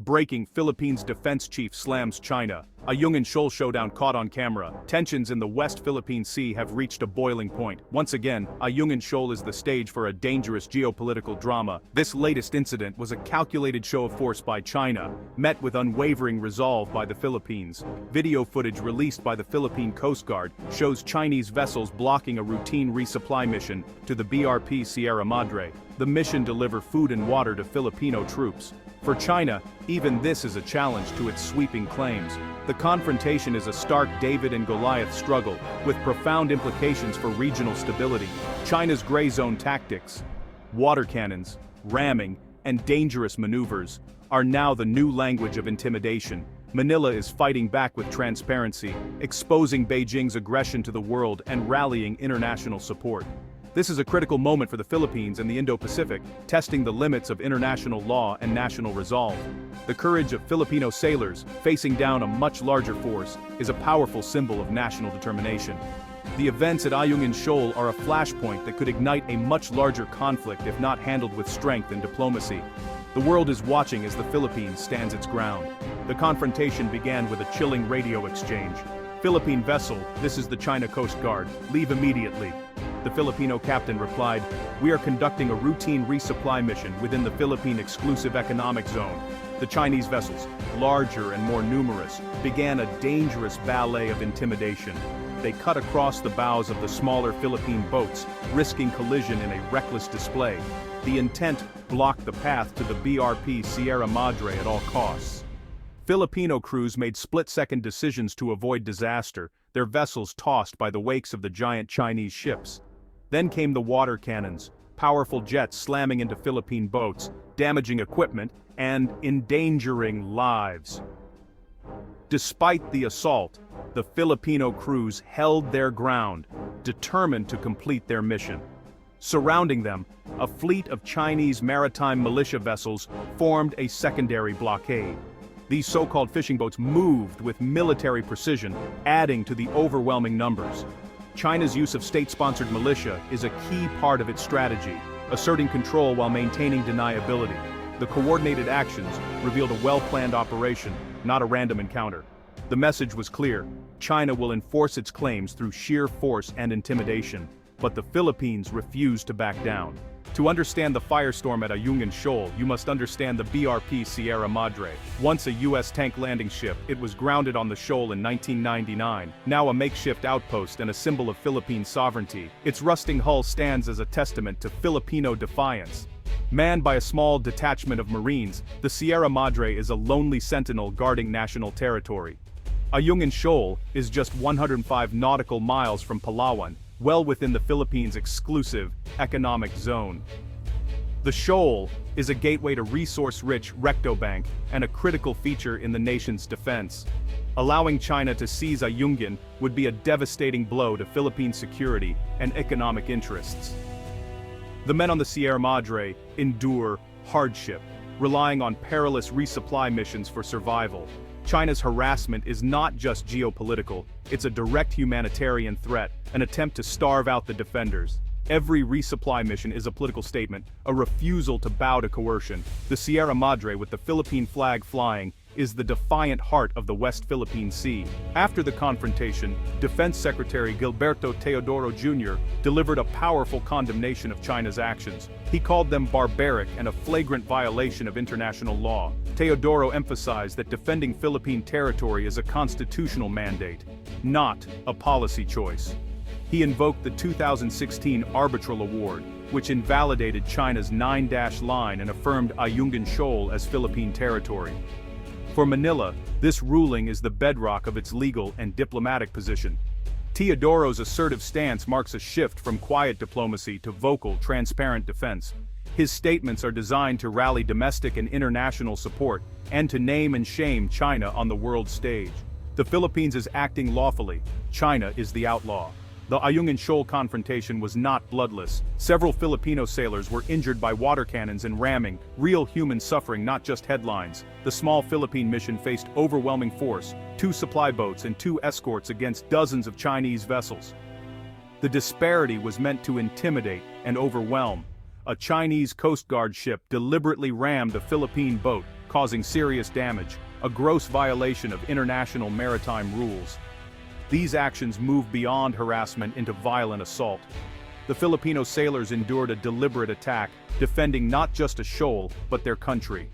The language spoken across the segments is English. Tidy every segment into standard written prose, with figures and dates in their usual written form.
Breaking: Philippines defense chief slams China. Ayungin Shoal showdown caught on camera. Tensions in the West Philippine Sea have reached a boiling point. Once again, Ayungin Shoal is the stage for a dangerous geopolitical drama. This latest incident was a calculated show of force by China, met with unwavering resolve by the Philippines. Video footage released by the Philippine Coast Guard shows Chinese vessels blocking a routine resupply mission to the BRP Sierra Madre. The mission deliver food and water to Filipino troops. For China, even this is a challenge to its sweeping claims. The confrontation is a stark David and Goliath struggle, with profound implications for regional stability. China's gray zone tactics, water cannons, ramming, and dangerous maneuvers are now the new language of intimidation. Manila is fighting back with transparency, exposing Beijing's aggression to the world and rallying international support. This is a critical moment for the Philippines and the Indo-Pacific, testing the limits of international law and national resolve. The courage of Filipino sailors, facing down a much larger force, is a powerful symbol of national determination. The events at Ayungin Shoal are a flashpoint that could ignite a much larger conflict if not handled with strength and diplomacy. The world is watching as the Philippines stands its ground. The confrontation began with a chilling radio exchange. "Philippine vessel, this is the China Coast Guard, leave immediately." The Filipino captain replied, "We are conducting a routine resupply mission within the Philippine Exclusive Economic Zone." The Chinese vessels, larger and more numerous, began a dangerous ballet of intimidation. They cut across the bows of the smaller Philippine boats, risking collision in a reckless display. The intent: block the path to the BRP Sierra Madre at all costs. Filipino crews made split-second decisions to avoid disaster, their vessels tossed by the wakes of the giant Chinese ships. Then came the water cannons, powerful jets slamming into Philippine boats, damaging equipment, and endangering lives. Despite the assault, the Filipino crews held their ground, determined to complete their mission. Surrounding them, a fleet of Chinese maritime militia vessels formed a secondary blockade. These so-called fishing boats moved with military precision, adding to the overwhelming numbers. China's use of state-sponsored militia is a key part of its strategy, asserting control while maintaining deniability. The coordinated actions revealed a well-planned operation, not a random encounter. The message was clear: China will enforce its claims through sheer force and intimidation, but the Philippines refused to back down. To understand the firestorm at Ayungin Shoal, you must understand the BRP Sierra Madre. Once a U.S. tank landing ship, it was grounded on the shoal in 1999, now a makeshift outpost and a symbol of Philippine sovereignty. Its rusting hull stands as a testament to Filipino defiance. Manned by a small detachment of Marines, the Sierra Madre is a lonely sentinel guarding national territory. Ayungin Shoal is just 105 nautical miles from Palawan, well within the Philippines' exclusive economic zone. The shoal is a gateway to resource-rich Rectobank and a critical feature in the nation's defense. Allowing China to seize Ayungin would be a devastating blow to Philippine security and economic interests. The men on the Sierra Madre endure hardship, relying on perilous resupply missions for survival. China's harassment is not just geopolitical, it's a direct humanitarian threat, an attempt to starve out the defenders. Every resupply mission is a political statement, a refusal to bow to coercion. The Sierra Madre, with the Philippine flag flying, is the defiant heart of the West Philippine Sea. After the confrontation, Defense Secretary Gilberto Teodoro Jr. delivered a powerful condemnation of China's actions. He called them barbaric and a flagrant violation of international law. Teodoro emphasized that defending Philippine territory is a constitutional mandate, not a policy choice. He invoked the 2016 Arbitral Award, which invalidated China's 9-dash line and affirmed Ayungin Shoal as Philippine territory. For Manila, this ruling is the bedrock of its legal and diplomatic position. Teodoro's assertive stance marks a shift from quiet diplomacy to vocal, transparent defense. His statements are designed to rally domestic and international support, and to name and shame China on the world stage. The Philippines is acting lawfully. China is the outlaw. The Ayungin Shoal confrontation was not bloodless. Several Filipino sailors were injured by water cannons and ramming, real human suffering, not just headlines. The small Philippine mission faced overwhelming force, 2 supply boats and 2 escorts against dozens of Chinese vessels. The disparity was meant to intimidate and overwhelm. A Chinese Coast Guard ship deliberately rammed a Philippine boat, causing serious damage, a gross violation of international maritime rules. These actions move beyond harassment into violent assault. The Filipino sailors endured a deliberate attack, defending not just a shoal, but their country.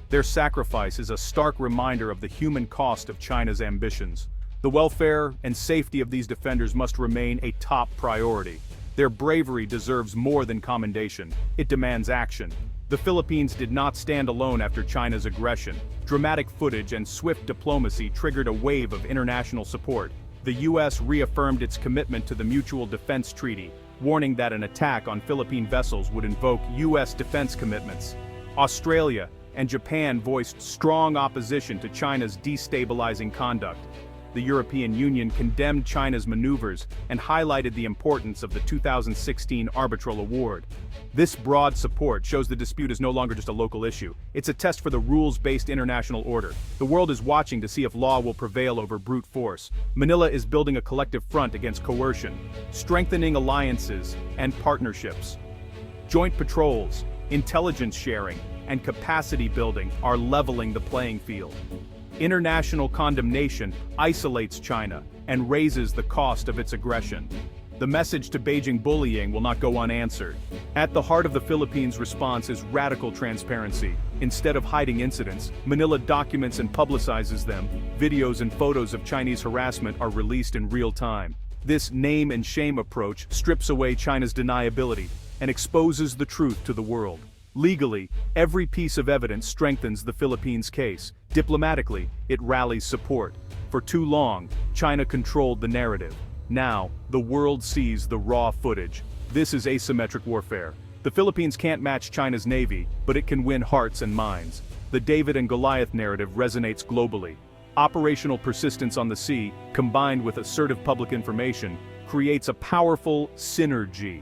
Their sacrifice is a stark reminder of the human cost of China's ambitions. The welfare and safety of these defenders must remain a top priority. Their bravery deserves more than commendation. It demands action. The Philippines did not stand alone after China's aggression. Dramatic footage and swift diplomacy triggered a wave of international support. The U.S. reaffirmed its commitment to the Mutual Defense Treaty, warning that an attack on Philippine vessels would invoke U.S. defense commitments. Australia and Japan voiced strong opposition to China's destabilizing conduct. The European Union condemned China's maneuvers and highlighted the importance of the 2016 arbitral award. This broad support shows the dispute is no longer just a local issue. It's a test for the rules-based international order. The world is watching to see if law will prevail over brute force. Manila is building a collective front against coercion, strengthening alliances and partnerships. Joint patrols, intelligence sharing, and capacity building are leveling the playing field. International condemnation isolates China and raises the cost of its aggression. The message to Beijing bullying will not go unanswered. At the heart of the Philippines' response is radical transparency. Instead of hiding incidents, Manila documents and publicizes them. Videos and photos of Chinese harassment are released in real time. This name and shame approach strips away China's deniability and exposes the truth to the world. Legally, every piece of evidence strengthens the Philippines' case. Diplomatically, it rallies support. For too long, China controlled the narrative. Now, the world sees the raw footage. This is asymmetric warfare. The Philippines can't match China's navy, but it can win hearts and minds. The David and Goliath narrative resonates globally. Operational persistence on the sea, combined with assertive public information, creates a powerful synergy.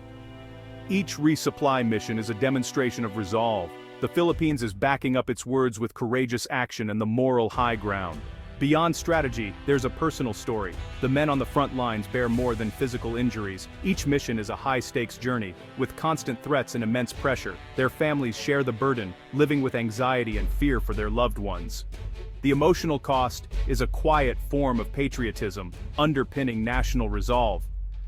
Each resupply mission is a demonstration of resolve. The Philippines is backing up its words with courageous action and the moral high ground. Beyond strategy, there's a personal story. The men on the front lines bear more than physical injuries. Each mission is a high-stakes journey, with constant threats and immense pressure. Their families share the burden, living with anxiety and fear for their loved ones. The emotional cost is a quiet form of patriotism, underpinning national resolve.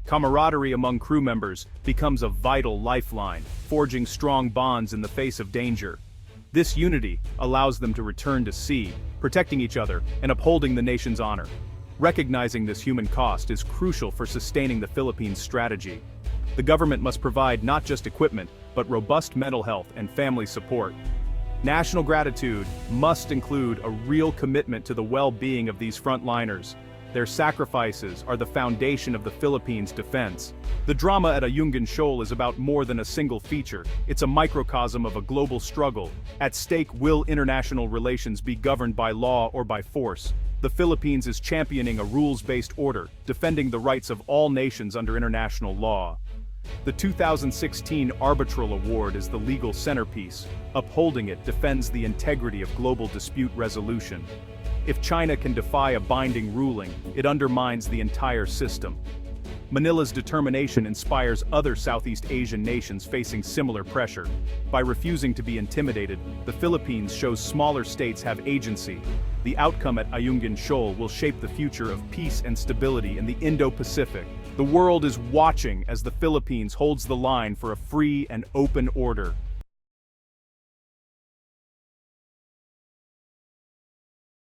Camaraderie among crew members becomes a vital lifeline, forging strong bonds in the face of danger. This unity allows them to return to sea, protecting each other and upholding the nation's honor. Recognizing this human cost is crucial for sustaining the Philippines' strategy. The government must provide not just equipment, but robust mental health and family support. National gratitude must include a real commitment to the well-being of these frontliners. Their sacrifices are the foundation of the Philippines' defense. The drama at Ayungin Shoal is about more than a single feature. It's a microcosm of a global struggle. At stake, will international relations be governed by law or by force? The Philippines is championing a rules-based order, defending the rights of all nations under international law. The 2016 Arbitral Award is the legal centerpiece. Upholding it defends the integrity of global dispute resolution. If China can defy a binding ruling, it undermines the entire system. Manila's determination inspires other Southeast Asian nations facing similar pressure. By refusing to be intimidated, the Philippines shows smaller states have agency. The outcome at Ayungin Shoal will shape the future of peace and stability in the Indo-Pacific. The world is watching as the Philippines holds the line for a free and open order.